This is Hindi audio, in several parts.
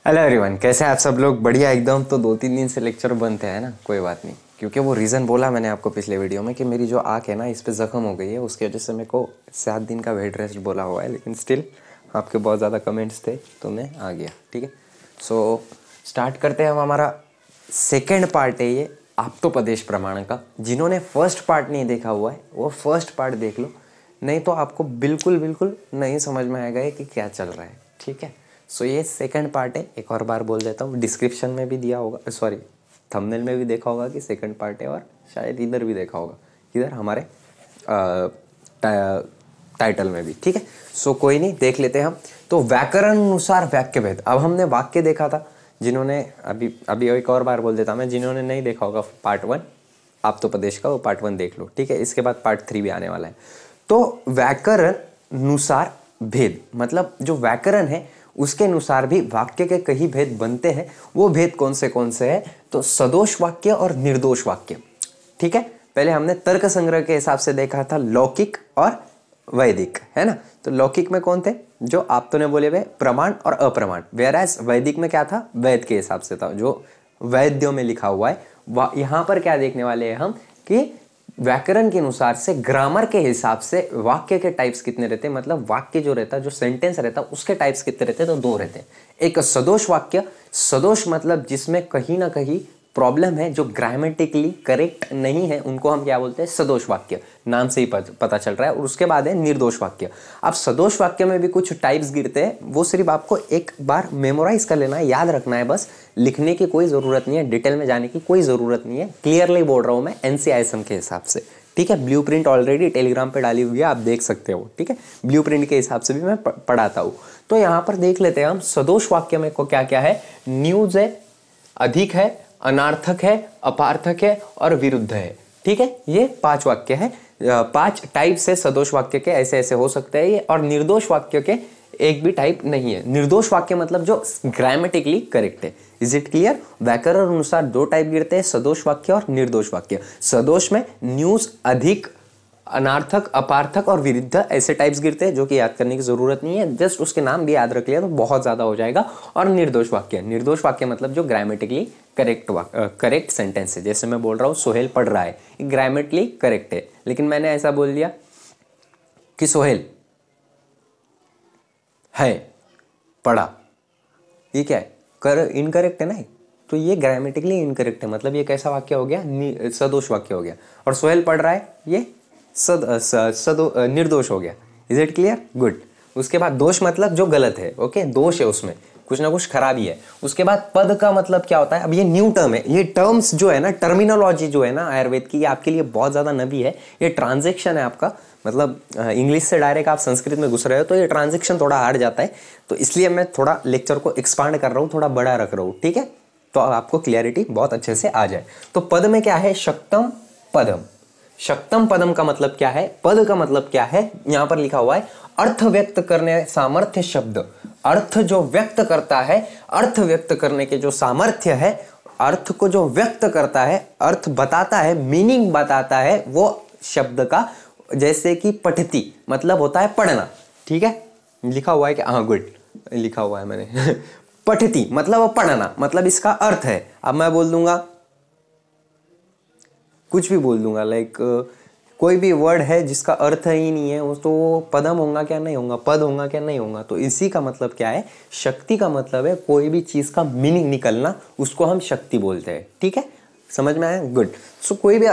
हेलो एवरीवन, कैसे हैं आप सब लोग? बढ़िया एकदम। तो 2-3 दिन से लेक्चर बंद है ना, कोई बात नहीं, क्योंकि वो रीज़न बोला मैंने आपको पिछले वीडियो में कि मेरी जो आँख है ना इस पर ज़ख्म हो गई है, उसकी वजह से मेरे को 7 दिन का बेड रेस्ट बोला हुआ है। लेकिन स्टिल आपके बहुत ज़्यादा कमेंट्स थे तो मैं आ गया। ठीक है, सो स्टार्ट करते हैं। हम हमारा सेकेंड पार्ट है ये आप्तोपदेश प्रमाण का। जिन्होंने फर्स्ट पार्ट नहीं देखा हुआ है वो फर्स्ट पार्ट देख लो, नहीं तो आपको बिल्कुल बिल्कुल नहीं समझ में आएगा कि क्या चल रहा है। ठीक है, सो ये सेकंड पार्ट है। एक और बार बोल देता हूँ, डिस्क्रिप्शन में भी दिया होगा, सॉरी थंबनेल में भी देखा होगा कि सेकंड पार्ट है, और शायद इधर भी देखा होगा, इधर हमारे टाइटल में भी। ठीक है, सो कोई नहीं, देख लेते हैं हम। तो व्याकरण अनुसार वाक्य भेद। अब हमने वाक्य देखा था, जिन्होंने अभी एक और बार बोल देता मैं, जिन्होंने नहीं देखा होगा पार्ट 1 आप्तोपदेश का, वो पार्ट 1 देख लो। ठीक है, इसके बाद पार्ट 3 भी आने वाला है। तो व्याकरण अनुसार भेद मतलब जो व्याकरण है उसके अनुसार भी वाक्य के कई भेद बनते हैं। वो भेद कौन से हैं? तो सदोष वाक्य और निर्दोष वाक्य। ठीक है, पहले हमने तर्क संग्रह के हिसाब से देखा था लौकिक और वैदिक, है ना। तो लौकिक में कौन थे? जो आप तो ने बोले हुए प्रमाण और अप्रमाण। वेराज वैदिक में क्या था? वैद के हिसाब से था, जो वैद्यों में लिखा हुआ है। यहाँ पर क्या देखने वाले हैं हम कि व्याकरण के अनुसार से, ग्रामर के हिसाब से वाक्य के टाइप्स कितने रहते हैं, मतलब वाक्य जो रहता है, जो सेंटेंस रहता है, उसके टाइप्स कितने रहते हैं? तो 2 रहते हैं। एक सदोष वाक्य। सदोष मतलब जिसमें कहीं ना कहीं प्रॉब्लम है, जो ग्रामेटिकली करेक्ट नहीं है, उनको हम क्या बोलते हैं? सदोष वाक्य। नाम से ही पता चल रहा है। और उसके बाद है निर्दोष वाक्य। अब सदोष वाक्य में भी कुछ टाइप्स गिरते हैं, वो सिर्फ आपको एक बार मेमोराइज कर लेना है, याद रखना है बस। लिखने की कोई ज़रूरत नहीं है, डिटेल में जाने की कोई ज़रूरत नहीं है। क्लियरली बोल रहा हूँ मैं NCISM के हिसाब से। ठीक है, ब्लूप्रिंट ऑलरेडी टेलीग्राम पे डाली हुई है, आप देख सकते हो। ठीक है, ब्लूप्रिंट के हिसाब से भी मैं पढ़ाता हूँ। तो यहाँ पर देख लेते हैं हम सदोष वाक्य में को क्या क्या है। न्यूज है, अधिक है, अनार्थक है, अपार्थक है और विरुद्ध है। ठीक है, ये 5 वाक्य है। 5 टाइप से सदोष वाक्य के ऐसे ऐसे हो सकते हैं ये। और निर्दोष वाक्य के एक भी टाइप नहीं है। निर्दोष वाक्य मतलब जो ग्रामेटिकली करेक्ट है। Is it clear? व्याकरण अनुसार 2 टाइप गिरते हैं, सदोष वाक्य और निर्दोष वाक्य। सदोष में न्यूज, अधिक, अनार्थक, अपार्थक और विरुद्ध ऐसे टाइप्स गिरते हैं, जो कि याद करने की जरूरत नहीं है, जस्ट उसके नाम भी याद रख लिया तो बहुत ज्यादा हो जाएगा। और निर्दोष वाक्य मतलब जो ग्रामेटिकली करेक्ट सेंटेंस है। जैसे मैं बोल रहा हूँ सोहेल पढ़ रहा है, ग्रामेटिकली करेक्ट है, लेकिन मैंने ऐसा बोल दिया कि सोहेल है पढ़ा, ये क्या है? इनकरेक्ट है ना। तो ये ग्रामेटिकली इनकरेक्ट है, मतलब ये कैसा वाक्य हो गया? सदोष वाक्य हो गया। और सोहेल पढ़ रहा है, ये निर्दोष हो गया। Is it clear? गुड। उसके बाद दोष मतलब जो गलत है। ओके, दोष है, उसमें कुछ ना कुछ खराबी है। उसके बाद पद का मतलब क्या होता है? अब ये न्यू टर्म है। ये टर्म्स जो है ना, टर्मिनोलॉजी जो है ना आयुर्वेद की, ये आपके लिए बहुत ज्यादा नवी है। ये ट्रांजेक्शन है आपका, मतलब इंग्लिश से डायरेक्ट आप संस्कृत में घुस रहे हो तो ये ट्रांजेक्शन थोड़ा हार्ड जाता है। तो इसलिए मैं थोड़ा लेक्चर को एक्सपांड कर रहा हूँ, थोड़ा बड़ा रख रहा हूँ। ठीक है, तो आपको क्लियरिटी बहुत अच्छे से आ जाए। तो पद में क्या है? शक्तम पदम। शक्तम पदम का मतलब क्या है? पद का मतलब क्या है? यहां पर लिखा हुआ है अर्थ व्यक्त करने सामर्थ्य शब्द। अर्थ जो व्यक्त करता है, अर्थ व्यक्त करने के जो सामर्थ्य है, अर्थ को जो व्यक्त करता है, अर्थ बताता है, मीनिंग बताता है, वो शब्द का, जैसे कि पठती मतलब होता है पढ़ना। ठीक है, लिखा हुआ है कि हाँ गुड, लिखा हुआ है मैंने पठती मतलब पढ़ना, मतलब इसका अर्थ है। अब मैं बोल दूंगा, कुछ भी बोल दूंगा, लाइक कोई भी वर्ड है जिसका अर्थ ही नहीं है, तो पदम होगा क्या? नहीं होगा। पद होगा क्या? नहीं होगा। तो इसी का मतलब क्या है? शक्ति का मतलब है कोई भी चीज का मीनिंग निकलना, उसको हम शक्ति बोलते हैं। ठीक है, समझ में आया? गुड। सो कोई भी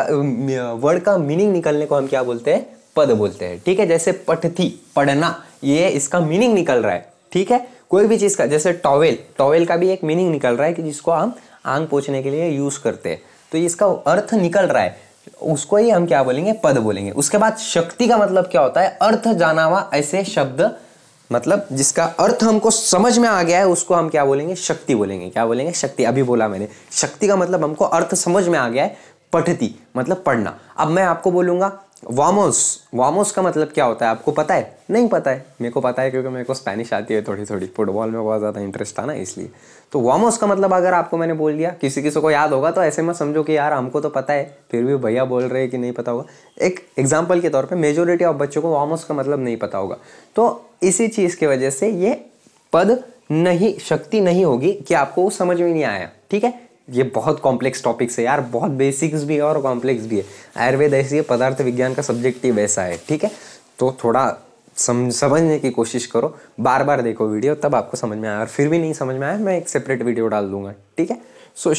वर्ड का मीनिंग निकलने को हम क्या बोलते हैं? पद बोलते हैं। ठीक है, जैसे पठती पढ़ना, ये इसका मीनिंग निकल रहा है। ठीक है, कोई भी चीज का, जैसे टॉवेल, टॉवेल का भी एक मीनिंग निकल रहा है कि जिसको हम आंग पोंछने के लिए यूज करते हैं, तो इसका अर्थ निकल रहा है, उसको ही हम क्या बोलेंगे? पद बोलेंगे। उसके बाद शक्ति का मतलब क्या होता है? अर्थ जाना हुआ ऐसे शब्द, मतलब जिसका अर्थ हमको समझ में आ गया है, उसको हम क्या बोलेंगे? शक्ति बोलेंगे। क्या बोलेंगे? शक्ति। अभी बोला मैंने, शक्ति का मतलब हमको अर्थ समझ में आ गया है। पठती मतलब पढ़ना। अब मैं आपको बोलूंगा वामोस। वामोस का मतलब क्या होता है? आपको पता है? नहीं पता है? मेरे को पता है, क्योंकि मेरे को स्पेनिश आती है थोड़ी थोड़ी, फुटबॉल में बहुत ज़्यादा इंटरेस्ट था ना, इसलिए। तो वामोस का मतलब अगर आपको मैंने बोल दिया, किसी किसी को याद होगा, तो ऐसे मत समझो कि यार हमको तो पता है, फिर भी भैया बोल रहे हैं कि नहीं पता होगा। एक एग्जाम्पल के तौर पर मेजोरिटी ऑफ बच्चों को वामोस का मतलब नहीं पता होगा। तो इसी चीज़ की वजह से ये पद नहीं, शक्ति नहीं होगी कि आपको वो समझ में नहीं आया। ठीक है, ये बहुत कॉम्प्लेक्स टॉपिक्स है यार, बहुत बेसिक्स भी है और कॉम्प्लेक्स भी है। आयुर्वेद ऐसी है, पदार्थ विज्ञान का सब्जेक्टिव ऐसा है। ठीक है, तो थोड़ा समझने की कोशिश करो, बार बार देखो वीडियो, तब आपको समझ में आया। और फिर भी नहीं समझ में आया, मैं एक सेपरेट वीडियो डाल दूंगा। ठीक है, सो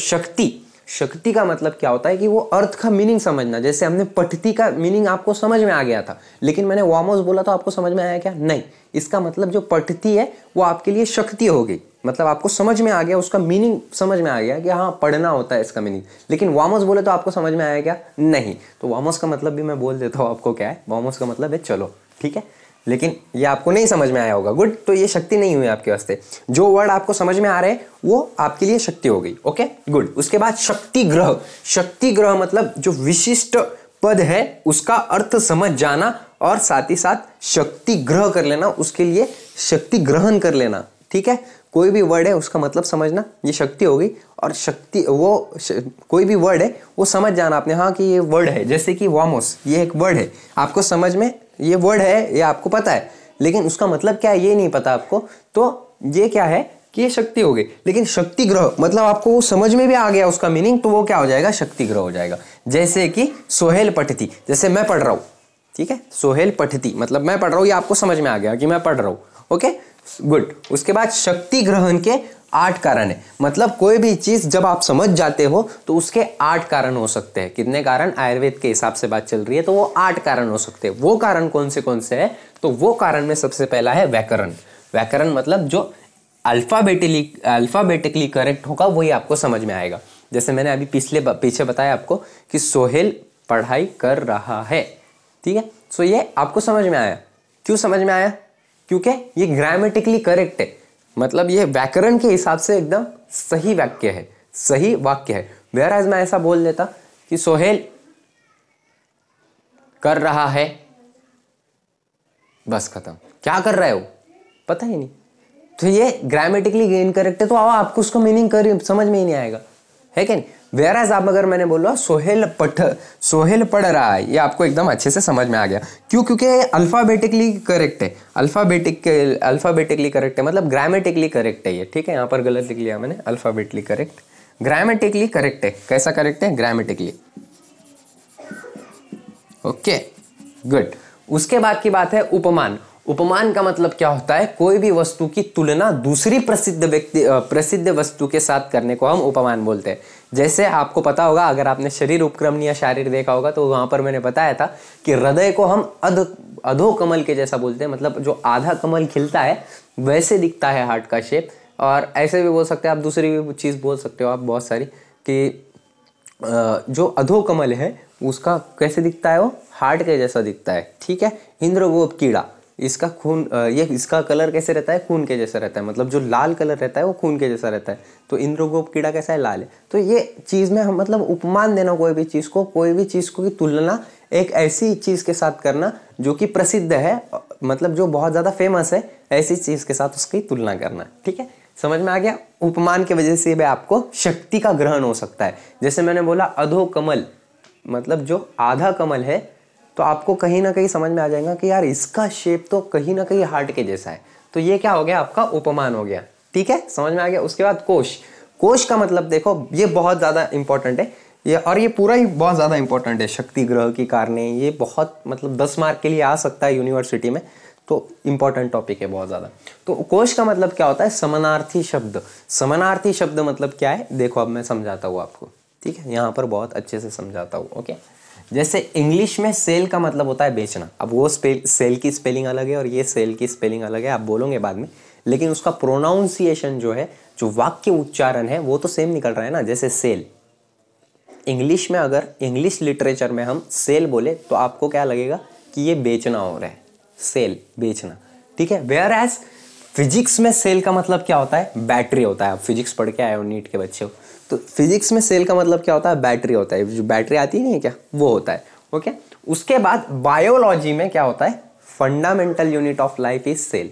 शक्ति का मतलब क्या होता है कि वो अर्थ का मीनिंग समझना। जैसे हमने पठती का मीनिंग आपको समझ में आ गया था, लेकिन मैंने वामोस बोला तो आपको समझ में आया क्या? नहीं। इसका मतलब जो पठती है वो आपके लिए शक्ति हो गई, मतलब आपको समझ में आ गया, उसका मीनिंग समझ में आ गया कि हाँ पढ़ना होता है इसका मीनिंग। लेकिन वामोस बोले तो आपको समझ में आया क्या? नहीं। तो वामोस का मतलब भी मैं बोल देता हूँ आपको क्या है। वामोस का मतलब है चलो। ठीक है, लेकिन ये आपको नहीं समझ में आया होगा। गुड, तो ये शक्ति नहीं हुई आपके वास्ते। जो वर्ड आपको समझ में आ रहे हैं वो आपके लिए शक्ति हो गई। Okay good. उसके बाद शक्ति ग्रह मतलब जो विशिष्ट पद है उसका अर्थ समझ जाना और साथ ही साथ शक्ति ग्रह कर लेना, उसके लिए शक्ति ग्रहण कर लेना। ठीक है, कोई भी वर्ड है उसका मतलब समझना, ये शक्ति हो गई। और शक्ति कोई भी वर्ड है वो समझ जाना आपने, हाँ कि ये वर्ड है। जैसे कि वामोस, ये एक वर्ड है, आपको समझ में ये वर्ड है, ये आपको पता है, लेकिन उसका मतलब क्या है ये नहीं पता आपको, तो ये क्या है कि ये शक्ति हो गई। लेकिन शक्ति ग्रह मतलब आपको वो समझ में भी आ गया उसका मीनिंग, तो वो क्या हो जाएगा? शक्ति ग्रह हो जाएगा। जैसे कि सोहेल पठती, जैसे मैं पढ़ रहा हूँ। ठीक है, सोहेल पठती मतलब मैं पढ़ रहा हूँ, ये आपको समझ में आ गया कि मैं पढ़ रहा हूँ। Okay good. उसके बाद शक्ति ग्रहण के 8 कारण है, मतलब कोई भी चीज जब आप समझ जाते हो तो उसके 8 कारण हो सकते हैं। कितने कारण? आयुर्वेद के हिसाब से बात चल रही है तो वो 8 कारण हो सकते हैं। वो कारण कौन से है? तो वो कारण में सबसे पहला है व्याकरण। व्याकरण मतलब जो अल्फाबेटिकली करेक्ट होगा वही आपको समझ में आएगा। जैसे मैंने अभी पीछे बताया आपको कि सोहेल पढ़ाई कर रहा है। ठीक है, सो ये आपको समझ में आया। क्यों समझ में आया? क्योंकि ये ग्रामेटिकली करेक्ट है, मतलब ये व्याकरण के हिसाब से एकदम सही वाक्य है, सही वाक्य है। वेयर मैं ऐसा बोल देता कि सोहेल कर रहा है, बस खत्म। क्या कर रहा है वो पता ही नहीं, तो ये ग्रामेटिकली इनकरेक्ट है, तो आपको उसका मीनिंग समझ में ही नहीं आएगा, है क्या नहीं? वेयर आप अगर मैंने बोला सोहेल पढ़ रहा है, ये आपको एकदम अच्छे से समझ में आ गया। क्यों? क्योंकि अल्फाबेटिकली करेक्ट है। अल्फाबेटिकली करेक्ट है मतलब ग्रामेटिकली करेक्ट है ये। ठीक है, यहाँ पर गलत लिख लिया मैंने, अल्फाबेटिकली करेक्ट, ग्रामेटिकली करेक्ट है। कैसा करेक्ट है? ग्रामेटिकली। Okay good. उसके बाद की बात है उपमान। उपमान का मतलब क्या होता है? कोई भी वस्तु की तुलना दूसरी प्रसिद्ध वस्तु के साथ करने को हम उपमान बोलते हैं। जैसे आपको पता होगा, अगर आपने शरीर उपक्रमण या शारीर देखा होगा तो वहां पर मैंने बताया था कि हृदय को हम अधो कमल के जैसा बोलते हैं, मतलब जो आधा कमल खिलता है वैसे दिखता है हार्ट का शेप। और ऐसे भी बोल सकते हैं आप, दूसरी भी चीज बोल सकते हो आप बहुत सारी, कि जो अधो कमल है उसका कैसे दिखता है? वो हार्ट के जैसा दिखता है। ठीक है, इंद्रगोप कीड़ा, इसका खून इसका कलर कैसे रहता है? खून के जैसा रहता है, मतलब जो लाल कलर रहता है वो खून के जैसा रहता है। तो इंद्रगोप कीड़ा कैसा है? लाल है। तो ये चीज में हम मतलब उपमान देना, कोई भी चीज को की तुलना एक ऐसी चीज के साथ करना जो कि प्रसिद्ध है, मतलब जो बहुत ज्यादा फेमस है, ऐसी चीज के साथ उसकी तुलना करना। ठीक है, समझ में आ गया? उपमान की वजह से भी आपको शक्ति का ग्रहण हो सकता है। जैसे मैंने बोला अधो कमल, मतलब जो आधा कमल है, तो आपको कहीं ना कहीं समझ में आ जाएगा कि यार इसका शेप तो कहीं ना कहीं हार्ट के जैसा है। तो ये क्या हो गया? आपका उपमान हो गया। ठीक है, समझ में आ गया? उसके बाद कोश का मतलब देखो, ये बहुत ज्यादा इंपॉर्टेंट है ये, और ये पूरा ही बहुत ज्यादा इंपॉर्टेंट है। शक्ति ग्रह की कारणे ये बहुत मतलब 10 मार्क के लिए आ सकता है यूनिवर्सिटी में, तो इंपॉर्टेंट टॉपिक है बहुत ज्यादा। तो कोश का मतलब क्या होता है? समानार्थी शब्द। समानार्थी शब्द मतलब क्या है? देखो अब मैं समझाता हूँ आपको। ठीक है, यहाँ पर बहुत अच्छे से समझाता हूँ। ओके, जैसे इंग्लिश में सेल का मतलब होता है बेचना। अब वो सेल की स्पेलिंग अलग है और ये सेल की स्पेलिंग अलग है, आप बोलोगे बाद में, लेकिन उसका प्रोनाउंसिएशन जो है, जो वाक्य उच्चारण है, वो तो सेम निकल रहा है ना। जैसे सेल, इंग्लिश में अगर इंग्लिश लिटरेचर में हम सेल बोले तो आपको क्या लगेगा कि ये बेचना हो रहा है, सेल बेचना। ठीक है, वेयर एज फिजिक्स में सेल का मतलब क्या होता है? बैटरी होता है। आप फिजिक्स पढ़ के आए हो, नीट के बच्चे हो, तो फिजिक्स में सेल का मतलब क्या होता है? बैटरी होता है। जो बैटरी आती नहीं है क्या, वो होता है। ओके, उसके बाद बायोलॉजी में क्या होता है? Fundamental unit of life is cell.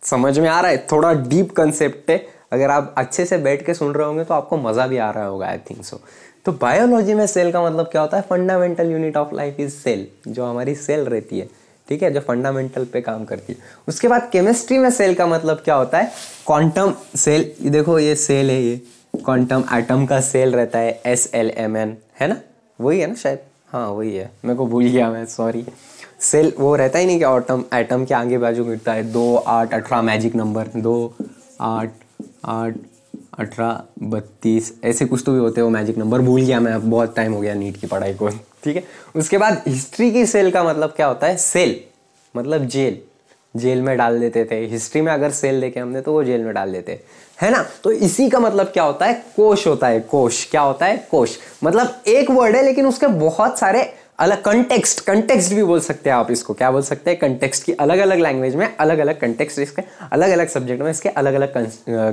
समझ में आ रहा है? थोड़ा डीप कंसेप्ट है, अगर आप अच्छे से बैठ के सुन रहे होंगे तो आपको मजा भी आ रहा होगा, आई थिंक सो। तो बायोलॉजी में सेल का मतलब क्या होता है? Fundamental unit of life is cell. जो हमारी सेल रहती है, ठीक है, जो फंडामेंटल पे काम करती है। उसके बाद केमिस्ट्री में सेल का मतलब क्या होता है, क्वांटम सेल। देखो ये सेल है, ये क्वांटम एटम का सेल रहता है, SLMN है ना, वही है ना शायद, हाँ वही है, मेरे को भूल गया मैं, सॉरी। सेल वो रहता ही नहीं कि एटम के आगे बाजू मिटता है 2 8 18 मैजिक नंबर, 2 8 8 18 32 ऐसे कुछ तो भी होते हैं वो मैजिक नंबर, भूल गया मैं, अब बहुत टाइम हो गया नीट की पढ़ाई को, ठीक है। उसके बाद हिस्ट्री की सेल का मतलब क्या होता है, सेल मतलब जेल, जेल में डाल देते थे। हिस्ट्री में अगर सेल देखे हमने तो वो जेल में डाल देते है ना। तो इसी का मतलब क्या होता है, कोश होता है, कोश क्या होता है, कोश मतलब एक वर्ड है लेकिन उसके बहुत सारे अलग कंटेक्स्ट भी बोल सकते हैं आप इसको, क्या बोल सकते हैं, कंटेक्स्ट की अलग अलग लैंग्वेज में अलग अलग कंटेक्स्ट, इसके अलग अलग सब्जेक्ट में इसके अलग अलग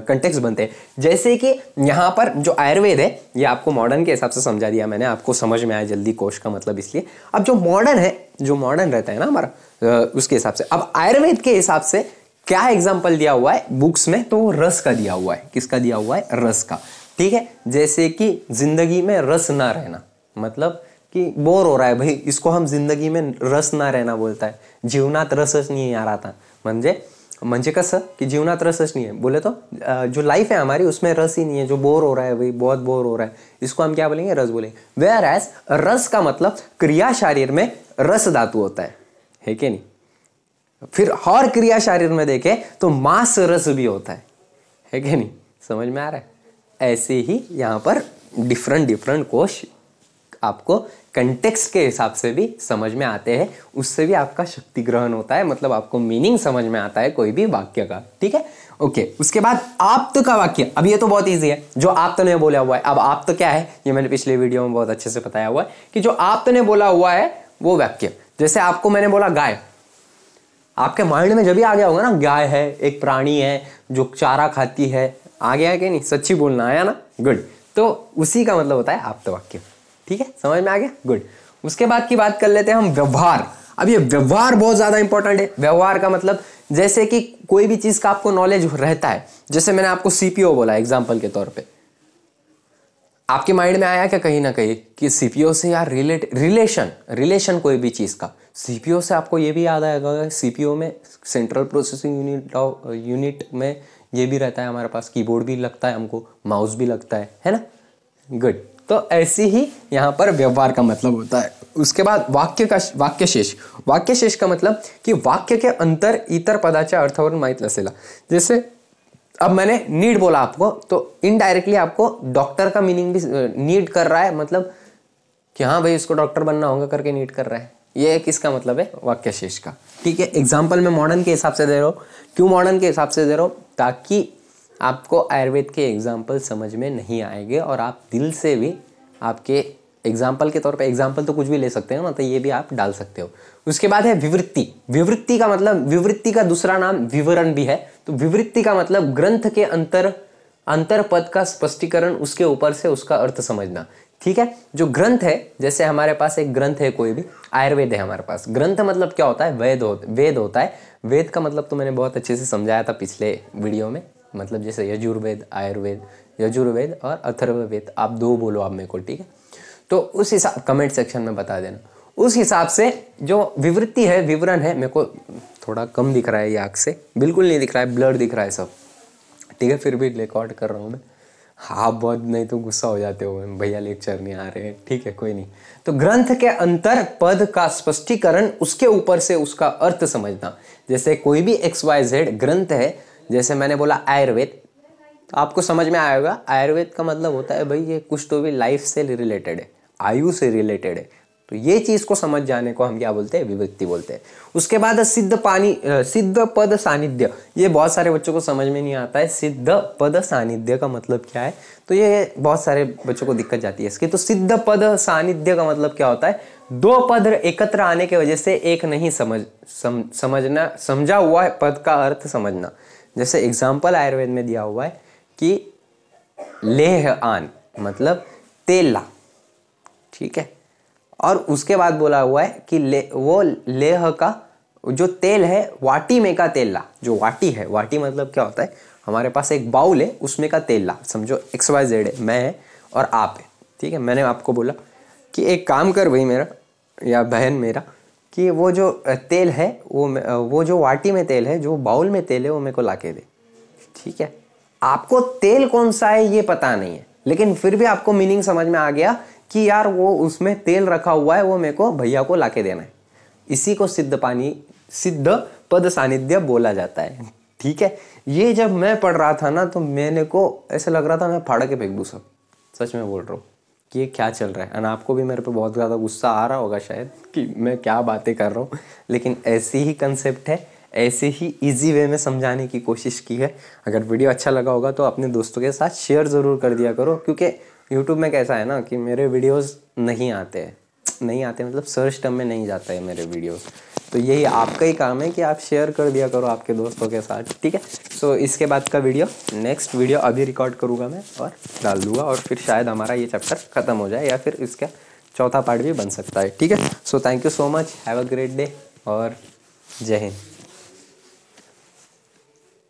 कंटेक्स्ट बनते हैं। जैसे कि यहाँ पर जो आयुर्वेद है ये आपको मॉडर्न के हिसाब से समझा दिया मैंने, आपको समझ में आया जल्दी कोश का मतलब इसलिए। अब जो मॉडर्न है, जो मॉडर्न रहता है ना हमारा, उसके हिसाब से अब आयुर्वेद के हिसाब से क्या एग्जाम्पल दिया हुआ है बुक्स में, तो रस का दिया हुआ है। किसका दिया हुआ है, रस का, ठीक है। जैसे कि जिंदगी में रस ना रहना, मतलब कि बोर हो रहा है भाई, इसको हम जिंदगी में रस ना रहना बोलता है, जीवनात रसच नहीं आ रहा था, म्हणजे कसं की जीवनात रसच नहीं है बोले तो जो लाइफ है हमारी उसमें रस ही नहीं है, जो बोर हो रहा है भाई, बहुत बोर हो रहा है, इसको हम क्या बोलेंगे, रस बोलेंगे। वेयर एज रस का मतलब क्रिया शरीर में रस धातु होता है कि नहीं। फिर और क्रिया शरीर में देखे तो मांस रस भी होता है कि नहीं, समझ में आ रहा है। ऐसे ही यहाँ पर डिफरेंट कोश आपको कंटेक्स्ट के हिसाब से भी समझ में आते हैं, उससे भी आपका शक्ति ग्रहण होता है, मतलब आपको मीनिंग समझ में आता है कोई भी वाक्य का, ठीक है। ओके, उसके बाद आप्त का वाक्य, अब ये तो बहुत इजी है, जो आप्त ने बोला हुआ है। अब आप्त क्या है ये मैंने पिछले वीडियो में बहुत अच्छे से बताया हुआ है कि जो आप्त ने बोला हुआ है वो वाक्य, जैसे आपको मैंने बोला गाय, आपके माइंड में जब भी आ गया होगा ना, गाय है एक प्राणी है जो चारा खाती है, आ गया है कि नहीं, सच्ची बोलना आया ना, गुड। तो उसी का मतलब होता है आप्त वाक्य, ठीक है, समझ में आ गया, गुड। उसके बाद की बात कर लेते हैं हम व्यवहार। अब ये व्यवहार बहुत ज्यादा इंपॉर्टेंट है। व्यवहार का मतलब जैसे कि कोई भी चीज का आपको नॉलेज रहता है, जैसे मैंने आपको सीपीओ बोला एग्जांपल के तौर पे, आपके माइंड में आया क्या कहीं ना कहीं कि सीपीओ से यार रिलेशन कोई भी चीज का, सीपीओ से आपको ये भी याद आएगा, सीपीओ में सेंट्रल प्रोसेसिंग यूनिट में ये भी रहता है हमारे पास, कीबोर्ड भी लगता है हमको, माउस भी लगता है ना, गुड। तो ऐसे ही यहाँ पर व्यवहार का मतलब होता है। उसके बाद वाक्यशेष का मतलब कि वाक्य के अंतर इतर पदाच्या अर्थावर माहित नसेला। जैसे अब मैंने नीड बोला आपको, तो इनडायरेक्टली आपको डॉक्टर का मीनिंग भी नीड कर रहा है, मतलब कि हाँ भाई इसको डॉक्टर बनना होगा करके नीड कर रहा है, ये किसका मतलब है, वाक्यशेष का, ठीक है। एग्जाम्पल मैं मॉडर्न के हिसाब से दे रहा हूँ, क्यों मॉडर्न के हिसाब से दे रहा हूँ, ताकि आपको आयुर्वेद के एग्जाम्पल समझ में नहीं आएंगे और आप दिल से भी आपके एग्जाम्पल के तौर पे, एग्जाम्पल तो कुछ भी ले सकते हैं ना, तो ये भी आप डाल सकते हो। उसके बाद है विवृत्ति। विवृत्ति का मतलब, विवृत्ति का दूसरा नाम विवरण भी है। तो विवृत्ति का मतलब ग्रंथ के अंतर पद का स्पष्टीकरण, उसके ऊपर से उसका अर्थ समझना, ठीक है। जो ग्रंथ है, जैसे हमारे पास एक ग्रंथ है, कोई भी आयुर्वेद है हमारे पास, ग्रंथ मतलब क्या होता है, वेद होता है। वेद का मतलब तो मैंने बहुत अच्छे से समझाया था पिछले वीडियो में, मतलब जैसे यजुर्वेद, आयुर्वेद, यजुर्वेद और अथर्ववेद, आप दो बोलो आप मेरे को, ठीक है। तो उस हिसाब, कमेंट सेक्शन में बता देना, उस हिसाब से जो विवृत्ति है, विवरण है, मेरे को थोड़ा कम दिख रहा है ये आँख से, बिल्कुल नहीं दिख रहा है, ब्लर दिख रहा है सब, ठीक है, फिर भी रिकॉर्ड कर रहा हूँ मैं। हाँ बहुत, नहीं तो गुस्सा हो जाते हो भैया लेक्चर नहीं आ रहे हैं, ठीक है कोई नहीं। तो ग्रंथ के अंतर पद का स्पष्टीकरण, उसके ऊपर से उसका अर्थ समझना। जैसे कोई भी XYZ ग्रंथ है, जैसे मैंने बोला आयुर्वेद, तो आपको समझ में आएगा आयुर्वेद का मतलब होता है भाई ये कुछ तो भी लाइफ से रिलेटेड है, आयु से रिलेटेड है। तो ये चीज को समझ जाने को हम क्या बोलते हैं, विवृत्ति बोलते हैं। उसके बाद सिद्ध पद सानिध्य, ये बहुत सारे बच्चों को समझ में नहीं आता है, सिद्ध पद सानिध्य का मतलब क्या है, तो ये बहुत सारे बच्चों को दिक्कत जाती है इसकी। तो सिद्ध पद सानिध्य का मतलब क्या होता है, दो पद एकत्र आने की वजह से एक नहीं समझना, समझा हुआ पद का अर्थ समझना। जैसे एग्जाम्पल आयुर्वेद में दिया हुआ है कि लेह आन मतलब तेल ला, ठीक है, और उसके बाद बोला हुआ है कि वो लेह का जो तेल है वाटी में का तेल ला। जो वाटी है, वाटी मतलब क्या होता है, हमारे पास एक बाउल है उसमें का तेल ला, समझो XYZ है, मैं है और आप है, ठीक है। मैंने आपको बोला कि एक काम कर भाई मेरा या बहन मेरा, कि वो जो तेल है वो जो वाटी में तेल है, जो बाउल में तेल है, वो मेरे को ला के दे। ठीक है, आपको तेल कौन सा है ये पता नहीं है, लेकिन फिर भी आपको मीनिंग समझ में आ गया कि यार वो उसमें तेल रखा हुआ है, वो मेरे को भैया को ला के देना है। इसी को सिद्ध पद सानिध्य बोला जाता है। ठीक है, ये जब मैं पढ़ रहा था ना तो मैंने को ऐसा लग रहा था मैं फाड़ के फेंक दूँ सब। सच में बोल रहा हूँ कि ये क्या चल रहा है। और आपको भी मेरे पे बहुत ज़्यादा गुस्सा आ रहा होगा शायद कि मैं क्या बातें कर रहा हूँ, लेकिन ऐसी ही कंसेप्ट है, ऐसे ही इजी वे में समझाने की कोशिश की है। अगर वीडियो अच्छा लगा होगा तो अपने दोस्तों के साथ शेयर ज़रूर कर दिया करो, क्योंकि यूट्यूब में कैसा है ना कि मेरे वीडियोस नहीं आते मतलब सर्च टर्म में नहीं जाता है मेरे वीडियोस। तो यही आपका ही काम है कि आप शेयर कर दिया करो आपके दोस्तों के साथ। ठीक है, सो इसके बाद का वीडियो, नेक्स्ट वीडियो अभी रिकॉर्ड करूँगा मैं और डाल दूँगा, और फिर शायद हमारा ये चैप्टर ख़त्म हो जाए या फिर इसका चौथा पार्ट भी बन सकता है। ठीक है, so thank you so much, have a great day और जय हिंद।